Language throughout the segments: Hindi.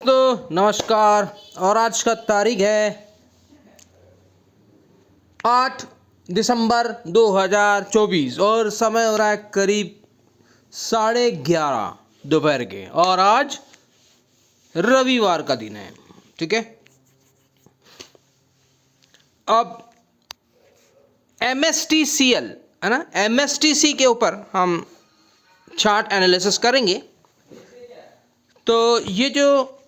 तो नमस्कार। और आज का तारीख है 8 दिसंबर 2024 और समय हो रहा है करीब 11:30 दोपहर के। और आज रविवार का दिन है। ठीक है, अब MSTCL है ना, MSTC के ऊपर हम चार्ट एनालिसिस करेंगे। तो ये जो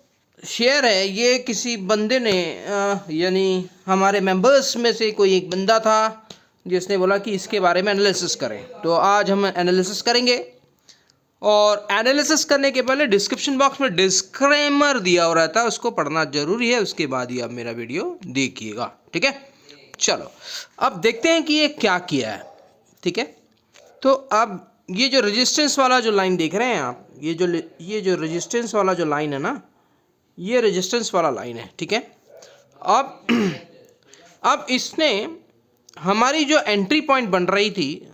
शेयर है ये किसी बंदे ने यानी हमारे मेंबर्स में से कोई एक बंदा था जिसने बोला कि इसके बारे में एनालिसिस करें। तो आज हम एनालिसिस करेंगे। और एनालिसिस करने के पहले डिस्क्रिप्शन बॉक्स में डिस्क्लेमर दिया हो रहता है, उसको पढ़ना जरूरी है, उसके बाद ही आप मेरा वीडियो देखिएगा। ठीक है, चलो अब देखते हैं कि ये क्या किया है। ठीक है, तो अब ये जो रेजिस्टेंस वाला जो लाइन देख रहे हैं आप, ये जो रेजिस्टेंस वाला जो लाइन है ना, ये रेजिस्टेंस वाला लाइन है। ठीक है, अब अब इसने हमारी जो एंट्री पॉइंट बन रही थी,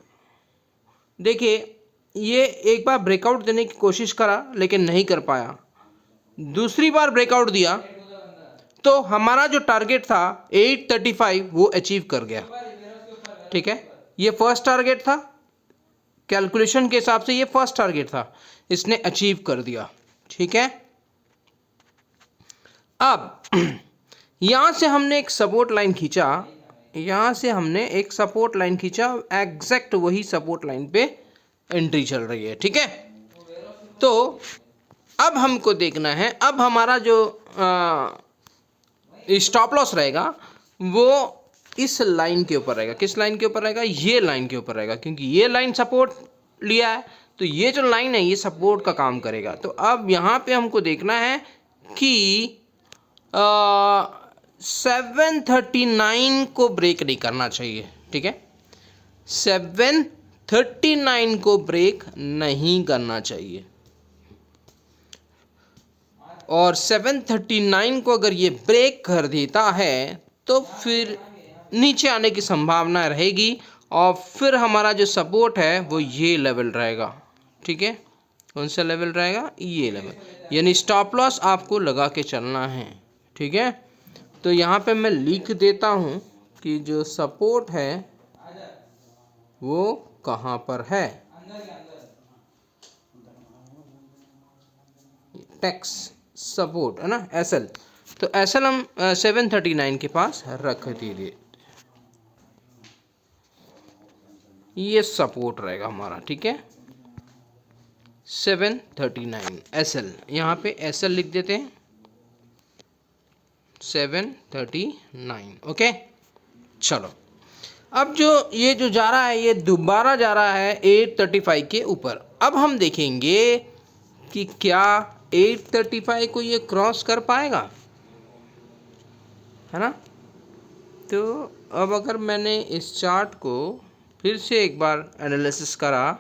देखिए ये एक बार ब्रेकआउट देने की कोशिश करा लेकिन नहीं कर पाया। दूसरी बार ब्रेकआउट दिया तो हमारा जो टारगेट था 835 वो अचीव कर गया। ठीक है, ये फर्स्ट टारगेट था, कैलकुलेशन के हिसाब से ये फर्स्ट टारगेट था, इसने अचीव कर दिया। ठीक है, अब यहां से हमने एक सपोर्ट लाइन खींचा, एग्जैक्ट वही सपोर्ट लाइन पे एंट्री चल रही है। ठीक है, तो अब हमको देखना है, अब हमारा जो स्टॉप लॉस रहेगा वो इस लाइन के ऊपर रहेगा। किस लाइन के ऊपर रहेगा? ये लाइन के ऊपर रहेगा, क्योंकि ये लाइन सपोर्ट लिया है तो ये जो लाइन है ये सपोर्ट का काम करेगा। तो अब यहाँ पे हमको देखना है कि 739 को ब्रेक नहीं करना चाहिए। ठीक है, 739 को ब्रेक नहीं करना चाहिए। और 739 को अगर ये ब्रेक कर देता है तो फिर नीचे आने की संभावना रहेगी और फिर हमारा जो सपोर्ट है वो ये लेवल रहेगा। ठीक है, कौन सा लेवल रहेगा? ये लेवल, यानी स्टॉप लॉस आपको लगा के चलना है। ठीक है, तो यहाँ पे मैं लिख देता हूँ कि जो सपोर्ट है वो कहाँ पर है। टैक्स सपोर्ट है ना, SL। तो SL हम 739 के पास रख दीजिए, ये सपोर्ट रहेगा हमारा। ठीक है, 739 SL, यहाँ पे SL लिख देते हैं 739। ओके, चलो अब जो ये जो जा रहा है ये दोबारा जा रहा है 835 के ऊपर। अब हम देखेंगे कि क्या 835 को ये क्रॉस कर पाएगा, है ना। तो अब अगर मैंने इस चार्ट को फिर से एक बार एनालिसिस करा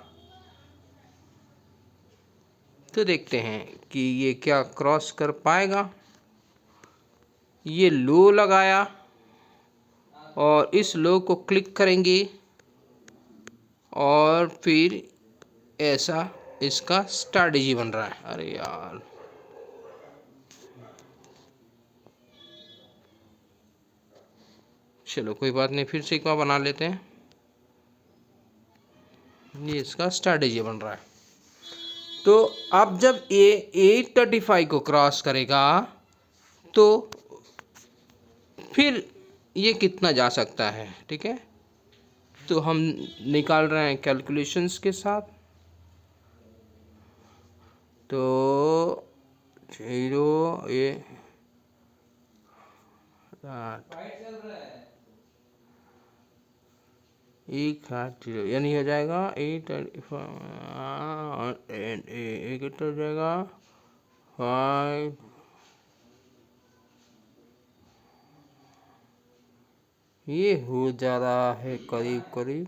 तो देखते हैं कि ये क्या क्रॉस कर पाएगा। ये लो लगाया और इस लो को क्लिक करेंगे और फिर ऐसा इसका स्ट्रैटेजी बन रहा है। अरे यार, चलो कोई बात नहीं, फिर से एक बार बना लेते हैं। ये इसका स्ट्रैटेजी बन रहा है। तो अब जब ये 835 को क्रॉस करेगा तो फिर ये कितना जा सकता है। ठीक है, तो हम निकाल रहे हैं कैलकुलेशंस के साथ। तो 0 ये 1 यानी हो जाएगा 8 एक हो जाएगा 5। ये हो जा रहा है करीब करीब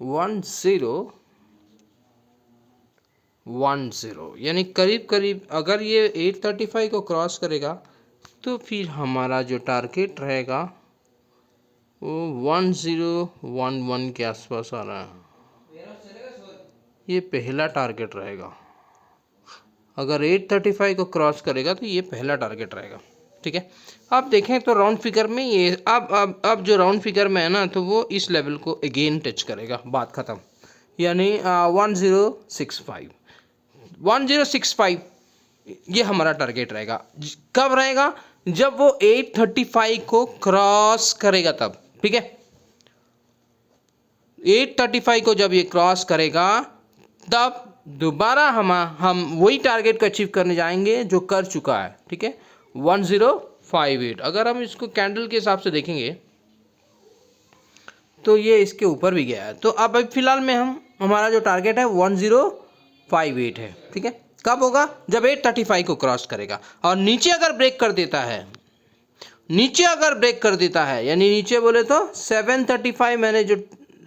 1010, यानी करीब करीब अगर ये 835 को क्रॉस करेगा तो फिर हमारा जो टारगेट रहेगा वो 1011 के आसपास आ रहा है। ये पहला टारगेट रहेगा। अगर 835 को क्रॉस करेगा तो ये पहला टारगेट रहेगा। ठीक है, अब देखें तो राउंड फिगर में ये अब जो राउंड फिगर में है ना, तो वो इस लेवल को अगेन टच करेगा, बात ख़त्म। यानी 1065 ये हमारा टारगेट रहेगा। कब रहेगा? जब वो 835 को क्रॉस करेगा तब। ठीक है, 835 को जब ये क्रॉस करेगा तब दोबारा हम वही टारगेट को अचीव करने जाएंगे जो कर चुका है। ठीक है, 1058। अगर हम इसको कैंडल के हिसाब से देखेंगे तो ये इसके ऊपर भी गया है। तो अब फिलहाल में हमारा जो टारगेट है 1058 है। ठीक है, कब होगा? जब 835 को क्रॉस करेगा। और नीचे अगर ब्रेक कर देता है, यानी नीचे बोले तो 735 मैंने जो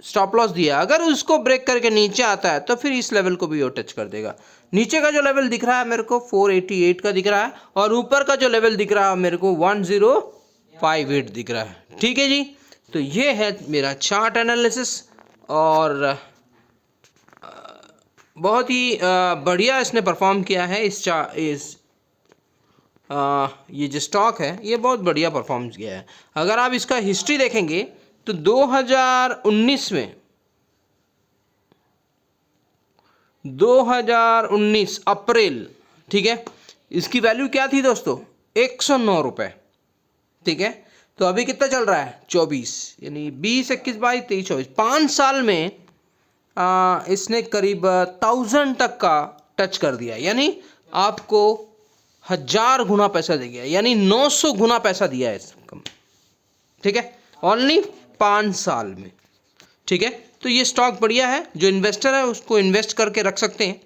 स्टॉप लॉस दिया, अगर उसको ब्रेक करके नीचे आता है तो फिर इस लेवल को भी वो टच कर देगा। नीचे का जो लेवल दिख रहा है मेरे को 488 का दिख रहा है, और ऊपर का जो लेवल दिख रहा है मेरे को 1058 दिख रहा है। ठीक है जी, तो ये है मेरा चार्ट एनालिसिस, और बहुत ही बढ़िया इसने परफॉर्म किया है। ये जो स्टॉक है ये बहुत बढ़िया परफॉर्म किया है। अगर आप इसका हिस्ट्री देखेंगे तो 2019 अप्रैल, ठीक है, इसकी वैल्यू क्या थी दोस्तों? 109 रुपये। ठीक है, तो अभी कितना चल रहा है? 24, यानी 20, 21, 22, 23, 24, 5 साल में इसने करीब 1000 तक का टच कर दिया, यानी आपको 1000 गुना पैसा दे गया, यानी 900 गुना पैसा दिया है इसको। ठीक है, ओनली 5 साल में। ठीक है, तो ये स्टॉक बढ़िया है, जो इन्वेस्टर है उसको इन्वेस्ट करके रख सकते हैं,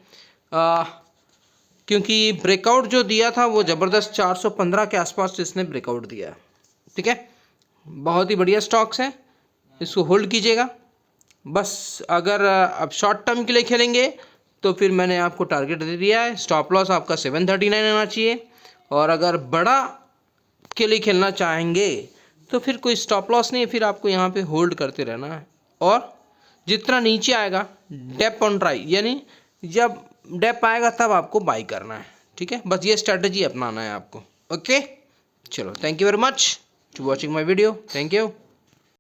क्योंकि ब्रेकआउट जो दिया था वो ज़बरदस्त 415 के आसपास इसने ब्रेकआउट दिया। ठीक है, बहुत ही बढ़िया स्टॉक्स हैं, इसको होल्ड कीजिएगा। बस अगर अब शॉर्ट टर्म के लिए खेलेंगे तो फिर मैंने आपको टारगेट दे दिया है, स्टॉप लॉस आपका 739 आना चाहिए। और अगर बड़ा के लिए खेलना चाहेंगे तो फिर कोई स्टॉप लॉस नहीं है, फिर आपको यहाँ पे होल्ड करते रहना है, और जितना नीचे आएगा डेप ऑन ट्राई, यानी जब डेप आएगा तब आपको बाई करना है। ठीक है, बस ये स्ट्रेटजी अपनाना है आपको। ओके, चलो, thank you very much to watching my video. Thank you.